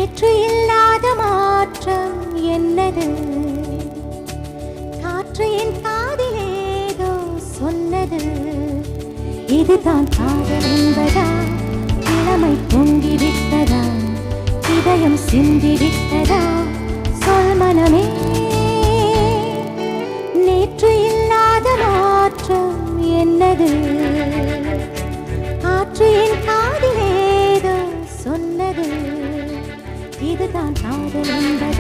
நேற்று இல்லாத மாற்றம் என்னது? காற்று என் காதிலேதோ சொன்னது. இதுதான் காதல் என்பதா? இளமை பொங்கிவிட்டதா? இதயம் சிந்திவிட்டதா? சொல் மனமே, நேற்று இல்லாத மாற்றம் என்னது? காற்று என் காதிலேதோ சொன்னது. இதுதான் காதல் என்பதா?